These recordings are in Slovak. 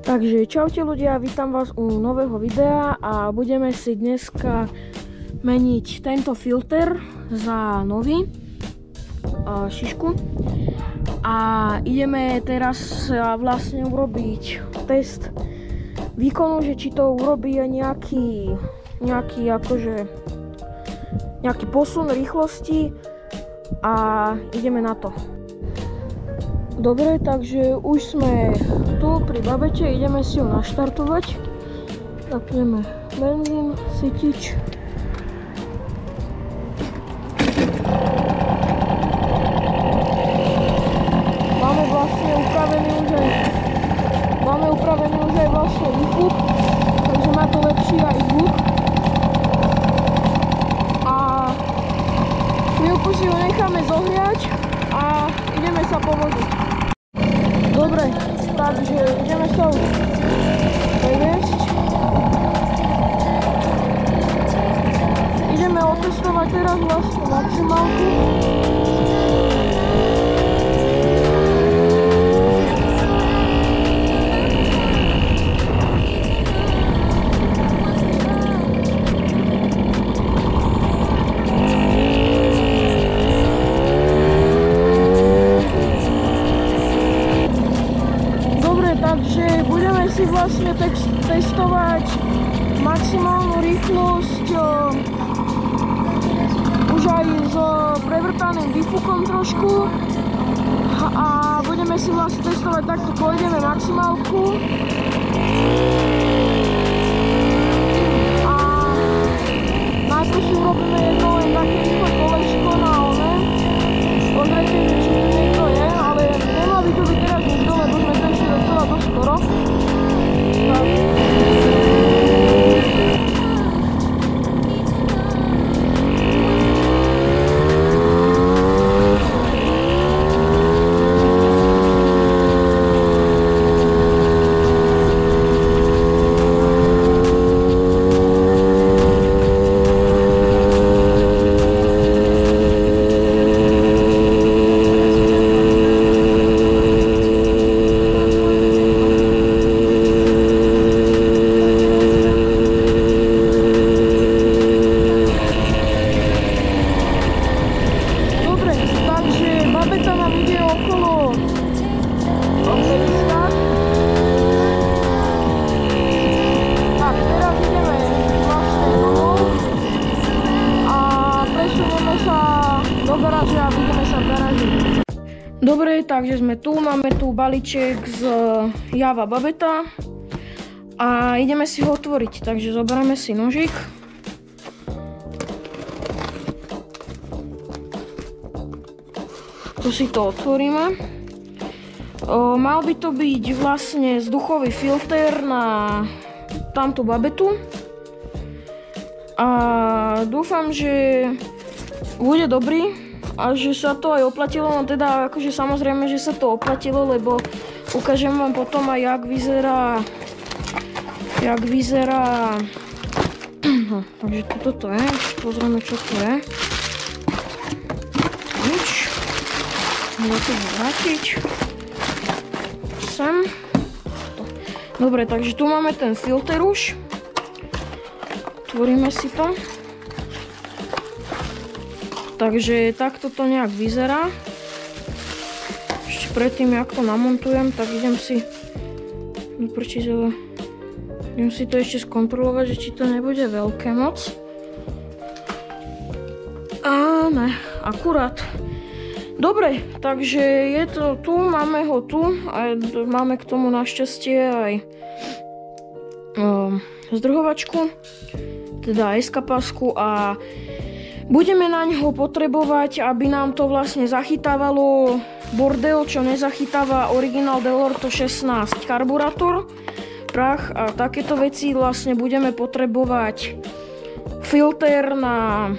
Takže čaute ľudia, vítam vás u nového videa a budeme si dneska meniť tento filter za nový šišku a ideme teraz vlastne urobiť test výkonu, že či to urobí nejaký posun rýchlosti a ideme na to. Dobre, takže už sme tu pri babete, ideme si ju naštartovať. Zapneme benzín, sytič. Máme upravený už aj vlastne výfup, takže má to lepší aj zvuk. A chvíľku si ju necháme zohriať a ideme sa povoziť. Dobre, takže ideme sa už previesť. Ideme otestovať teraz vlastne maximálku. Takže budeme si vlastne testovať maximálnu rýchlosť už aj s prevrtaným výfukom trošku a budeme si vlastne testovať takto, pôjdeme maximálku a najprv si urobíme jedno len také rýchle kolečko na one, pozrite, že či to je, ale nemá by to byť teraz nikto, lebo sme to ešte docela dosť skoro. Dobre, takže sme tu, máme tu balíček z Java Babeta a ideme si ho otvoriť, takže zoberieme si nožík. Tu si to otvoríme. Mal by to byť vlastne vzduchový filter na tamtú babetu a dúfam, že bude dobrý a že sa to aj oplatilo, no teda akože samozrejme, že sa to oplatilo, lebo ukážem vám potom aj jak vyzerá no, takže toto je, pozrieme čo tu je. Nič. Môžete ho vrátiť sem. Dobre, takže tu máme ten filter už. Otvoríme si to. Takže takto to nejak vyzerá. Ešte predtým, jak to namontujem, tak idem si to ešte skontrolovať, že či to nebude veľké moc. A ne, akurát. Dobre, takže je to tu, máme ho tu a máme k tomu našťastie aj zdrhovačku, teda eskapásku a budeme na ňo potrebovať, aby nám to vlastne zachytávalo bordel, čo nezachytáva originál Delorto 16 karburátor, prach a takéto veci. Vlastne budeme potrebovať filter na,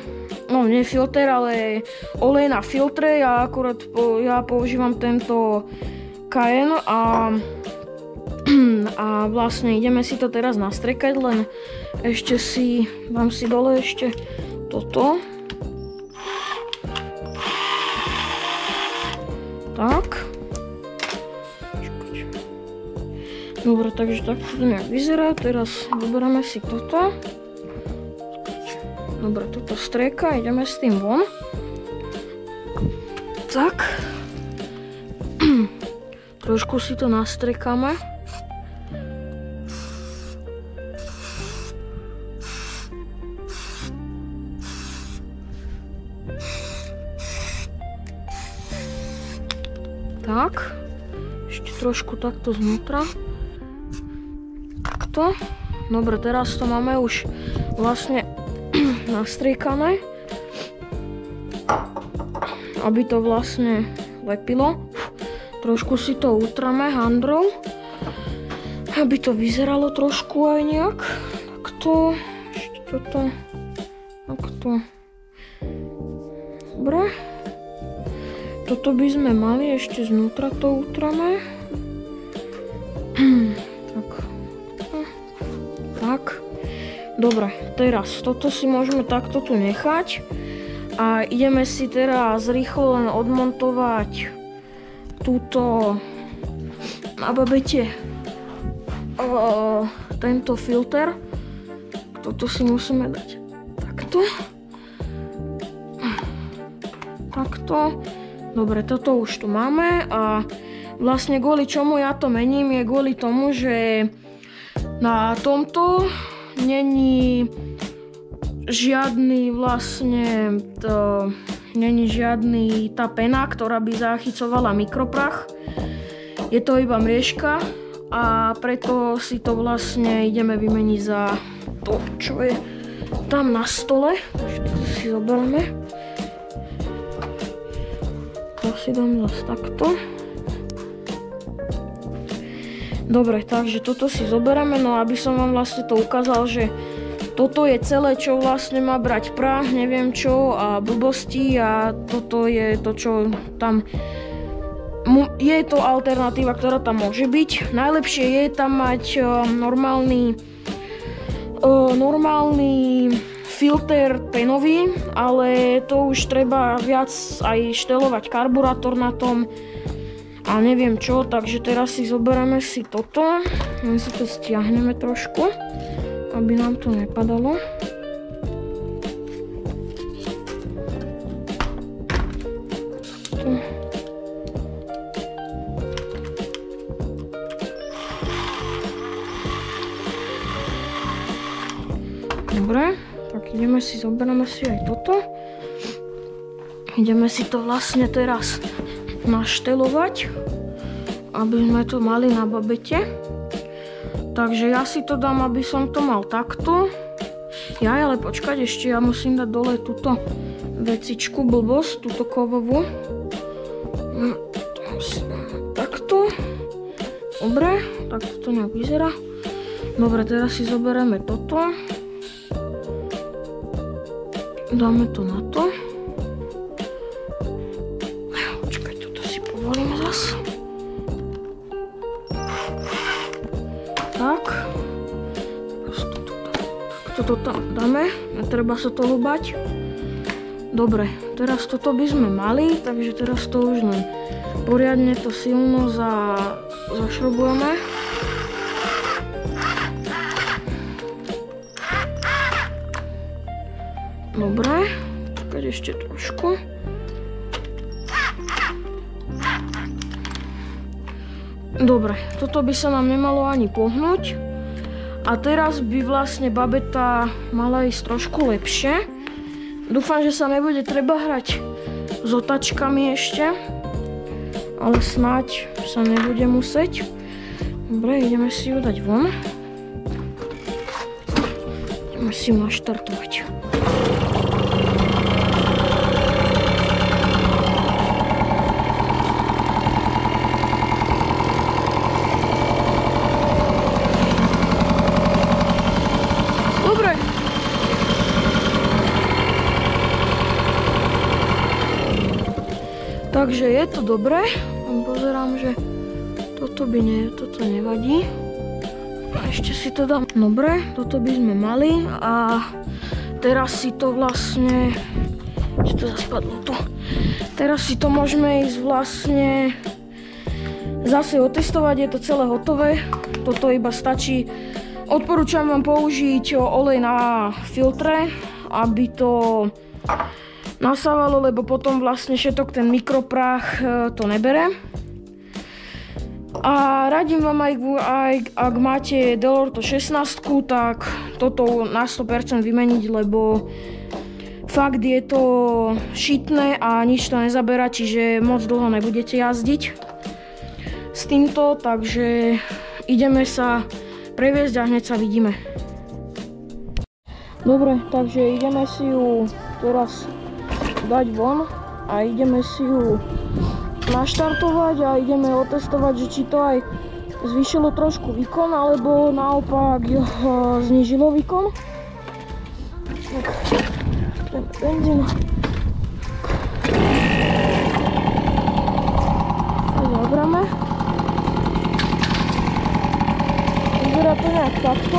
no nie filter, ale olej na filtre. Ja používam tento KN a vlastne ideme si to teraz nastrekať, len ešte dám si dole ešte toto. Tak. Dobre, takže takto to nejak vyzerá. Teraz zoberieme si toto. Dobre, toto strieka, ideme s tým von. Tak. Trošku si to nastriekame. Tak. Ešte trošku takto znútra. Takto. Dobre, teraz to máme už vlastne nastriekané. Aby to vlastne lepilo. Trošku si to utrame handrou. Aby to vyzeralo trošku aj nejak. Takto. Ešte toto. Takto. Dobre. Toto by sme mali ešte znútra to utrame. Tak. Dobre, teraz toto si môžeme takto tu nechať. A ideme si teraz rýchlo len odmontovať túto na babete tento filter. Toto si musíme dať takto. Takto. Dobre, toto už tu máme a vlastne kvôli čomu ja to mením je kvôli tomu, že na tomto není žiadny vlastne není žiadny tá pena, ktorá by zachycovala mikroprach. Je to iba mriežka a preto si to vlastne ideme vymeniť za to, čo je tam na stole. Takže to si zoberieme. To si dám zase takto. Dobre, takže toto si zoberieme, no aby som vám vlastne to ukázal, že toto je celé, čo vlastne má brať prach, neviem čo a blbosti a toto je to, čo tam je to alternatíva, ktorá tam môže byť. Najlepšie je tam mať normálny filter penový, ale to už treba viac aj štelovať karburátor na tom a neviem čo, takže teraz si zoberieme si toto, len si to stiahneme trošku, aby nám to nepadalo. Dobre, tak zoberieme si aj toto. Ideme si to vlastne teraz naštelovať, aby sme to mali na babete. Takže ja si to dám, aby som to mal takto. Ale počkať, ešte ja musím dať dole túto vecičku, blbosť, túto kovovú. Takto. Dobre, takto to nejak vyzerá. Dobre, teraz si zoberieme toto. Dáme to na to. Počkaj, toto si povolím zase. Tak. Toto tam dáme. Netreba sa to húbať. Dobre, teraz toto by sme mali, takže teraz to už len poriadne to silno zašrobujeme. Dobre, počkať ešte trošku. Dobre, toto by sa nám nemalo ani pohnúť. A teraz by vlastne babeta mala ísť trošku lepšie. Dúfam, že sa nebude treba hrať s otačkami ešte. Ale snáď sa nebude musieť. Dobre, ideme si ju dať von. Ideme si ju naštartovať. Takže je to dobré, pozerám, že toto nevadí. A ešte si to dám. Dobre, toto by sme mali a teraz si to vlastne, čo to zase padlo tu. Teraz si to môžeme ísť vlastne zase otestovať, je to celé hotové. toto iba stačí. Odporúčam vám použiť olej na filtre, aby to nasávalo, lebo potom vlastne všetok ten mikroprach to nebere. A radím vám aj ak máte Delorto 16, tak toto na 100% vymeniť, lebo fakt je to šitné a nič to nezaberá, čiže moc dlho nebudete jazdiť s týmto, takže ideme sa previesť a hneď sa vidíme. Dobre, takže ideme si ju teraz dať von a ideme si ju naštartovať a ideme otestovať, že či to aj zvýšilo trošku výkon, alebo naopak znížilo výkon. Tak, ten benzín. Zabráme. Vyzerá to nejak takto.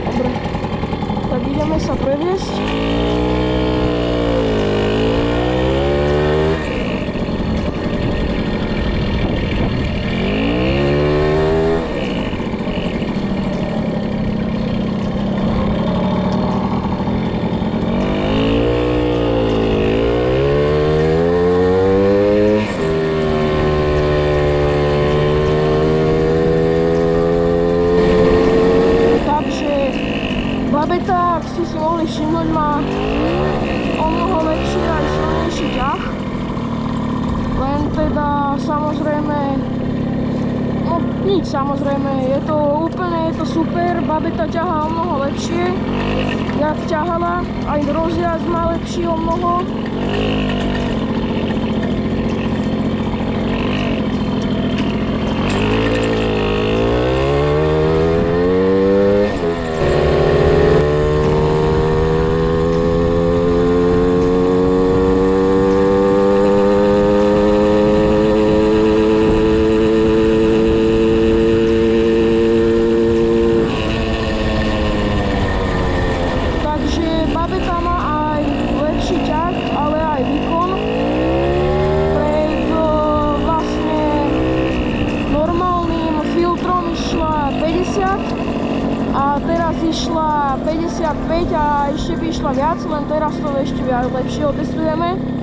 Dobre, tak ideme sa previesť. Babeta, ak ste si mohli všimnúť, má o mnoho lepší aj silnejší ťah. Len teda samozrejme, no nič samozrejme, je to super, Babeta ťahá o mnoho lepšie, jak ťahala, aj rozjazd má lepší o mnoho. Babeta má aj lepší ťah, ale aj výkon. Pred vlastne normálnym filtrom išla 50 a teraz išla 55 a ešte by išla viac, len teraz to ešte lepšie otestujeme.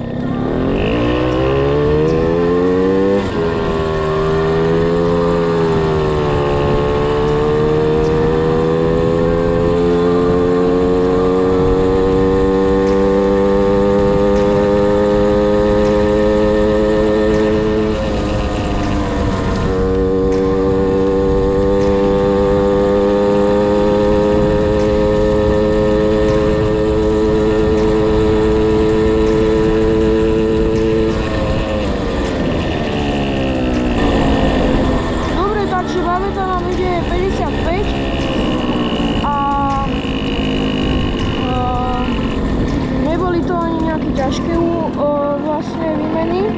Babeta nám ide 55 a neboli to ani nejaké ťažké vlastne výmeny.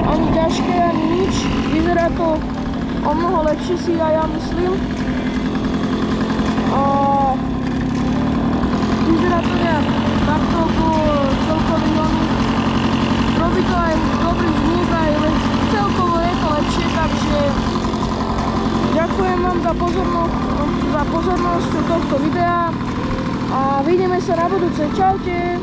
Ani ťažké, ani nič. Vyzerá to o mnoho lepšie, si aj ja myslím. Vyzerá to nejak takto celkový robí to aj dobrý zvuk, aj celkovo je to lepšie, takže ďakujem vám za pozornosť tohto videa a vidíme sa na budúce. Čaute!